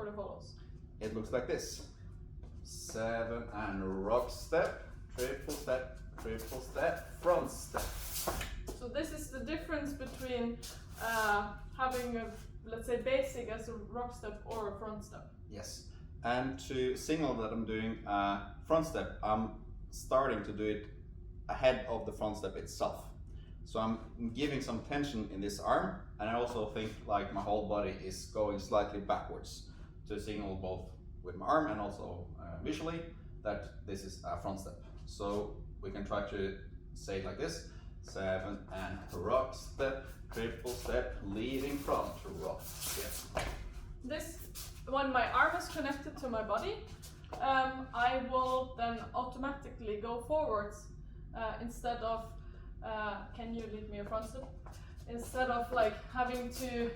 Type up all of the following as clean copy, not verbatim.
the follows? It looks like this. 7 and rock step, triple step, front step. So this is the difference between having a, let's say, basic as a rock step or a front step. Yes. And to signal that I'm doing a front step, I'm starting to do it ahead of the front step itself. So I'm giving some tension in this arm, and I also think like my whole body is going slightly backwards to signal both with my arm and also visually that this is a front step. So we can try to say it like this: 7 and rock step, triple step, leading front, rock step. This, when my arm is connected to my body, I will then automatically go forwards instead of, can you lead me a front step? Instead of like having to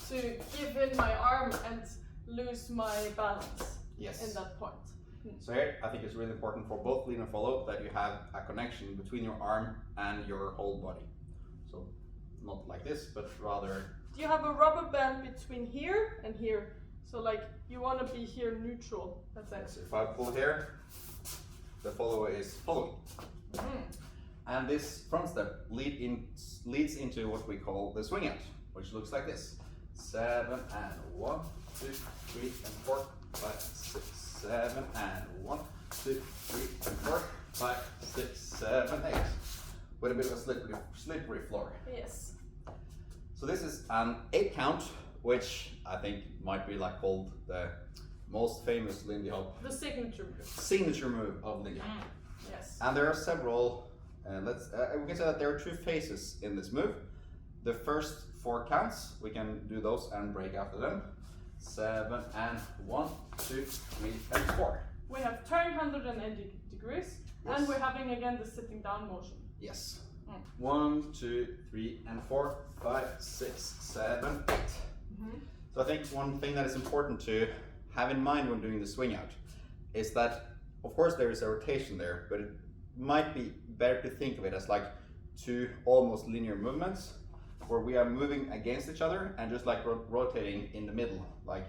give in my arm and lose my balance. Yes. In that point. So here, I think it's really important for both lead and follow that you have a connection between your arm and your whole body. So not like this, but rather... You have a rubber band between here and here. So like, you want to be here neutral, let's say. So if I pull here, the follow is following. And this front step leads into what we call the swing out, which looks like this. 7 and 1, 2, 3 and 4, 5, 6, 7 and 1, 2, 3 and 4, 5, 6, 7, 8. With a bit of a slippery floor. Yes. So this is an 8 count, which I think might be like called the most famous Lindy Hop. The signature move. Signature move of Lindy Hop. Yes. And there are several, we can say that there are 2 phases in this move. The first 4 counts, we can do those and break after them. 7 and 1, 2, 3 and 4. We have turned 180 degrees, Yes. and we're having again the sitting down motion. Yes. 1, 2, 3 and 4, 5, 6, 7, 8. So I think one thing that is important to have in mind when doing the swing out is that, of course, there is a rotation there, but it might be better to think of it as like 2 almost linear movements where we are moving against each other and just like rotating in the middle, like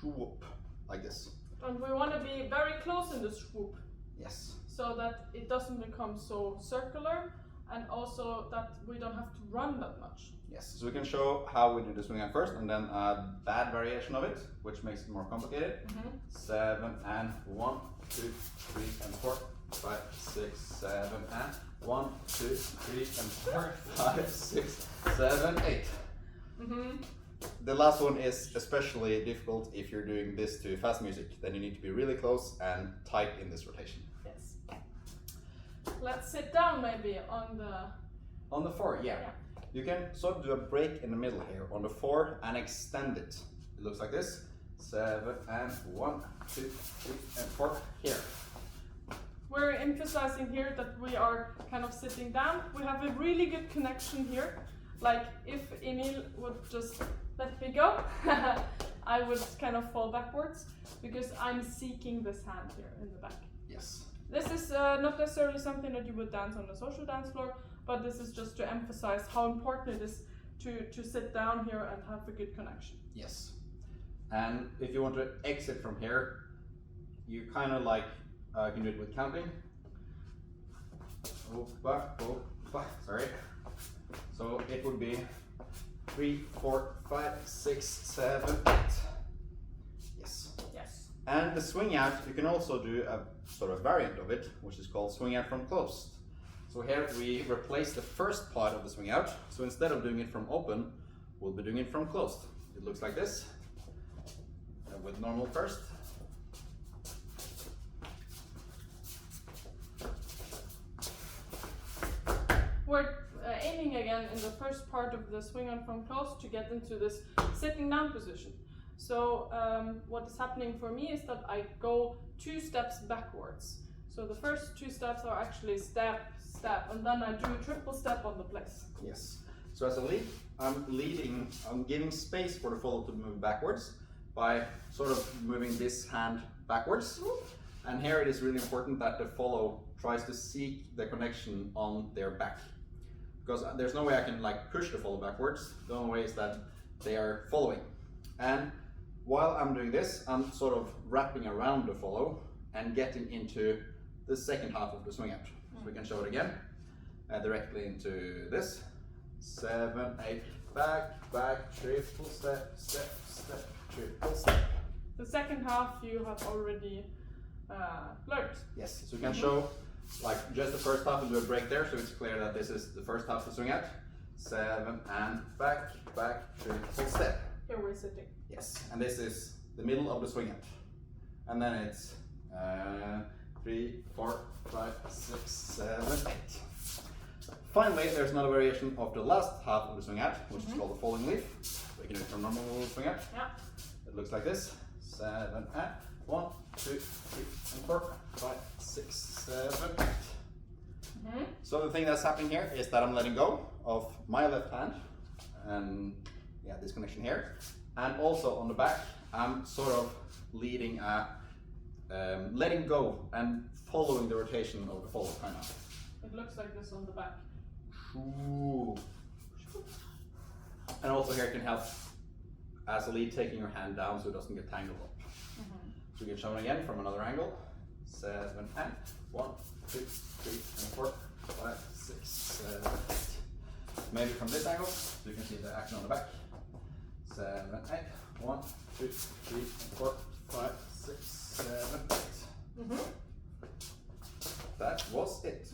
swoop, like this. And we want to be very close in the swoop. Yes. So that it doesn't become so circular, and also that we don't have to run that much. Yes, so we can show how we do the swing out first and then a bad variation of it, which makes it more complicated. 7 and 1, 2, 3 and 4, 5, 6, 7 and 1, 2, 3 and 4, 5, 6, 7, 8. The last one is especially difficult if you're doing this to fast music. Then you need to be really close and tight in this rotation. Yes. Let's sit down maybe on the 4, yeah. You can sort of do a break in the middle here on the 4 and extend it. It looks like this. 7 and 1, 2, 3 and 4 here. We're emphasizing here that we are kind of sitting down. We have a really good connection here. Like if Emil would just let me go, I would kind of fall backwards because I'm seeking this hand here in the back. Yes. This is not necessarily something that you would dance on the social dance floor, but this is just to emphasize how important it is to sit down here and have a good connection. Yes. And if you want to exit from here, you kind of like can do it with counting. Sorry. So it would be 3, 4, 5, 6, 7, 8. Yes. Yes. And the swing out, you can also do a sort of variant of it, which is called swing out from closed. So here we replace the first part of the swing out. So instead of doing it from open, we'll be doing it from closed. It looks like this. With normal first. We're aiming again in the first part of the swing out from close to get into this sitting down position. So what is happening for me is that I go 2 steps backwards. So the first 2 steps are actually step, step, and then I do a triple step on the place. Yes. So as a lead, I'm giving space for the follow to move backwards by sort of moving this hand backwards. And here it is really important that the follow tries to seek the connection on their back. Because there's no way I can like push the follow backwards. The only way is that they are following. And while I'm doing this, I'm sort of wrapping around the follow and getting into the second half of the swing out. So we can show it again, directly into this. 7, 8, back, back, triple step, step, step, triple step. The second half you have already learned. Yes, so we can show like just the first half and do a break there, so it's clear that this is the first half of the swing out. 7 and back, back, triple step. Here we're sitting. Yes, and this is the middle of the swing out. And then it's 3, 4, 5, 6, 7, 8. Finally, there's another variation of the last half of the swing out, which is called the falling leaf. We can do it from normal swing out. Yeah. It looks like this. 7 and 1, 2, 3, and 4, 5, 6, 7, 8. So the thing that's happening here is that I'm letting go of my left hand, and this connection here, and also on the back, I'm sort of leading letting go and following the rotation of the follow, kind of. It looks like this on the back. And also here it can help as a lead taking your hand down so it doesn't get tangled up. So we can show it again from another angle. 7 and 1, 2, 3, and 4, 5, 6, 7, 8. Maybe from this angle, so you can see the action on the back. 7, 8, 1, 2, 3, 4, 5, 6, 7, 8. That was it.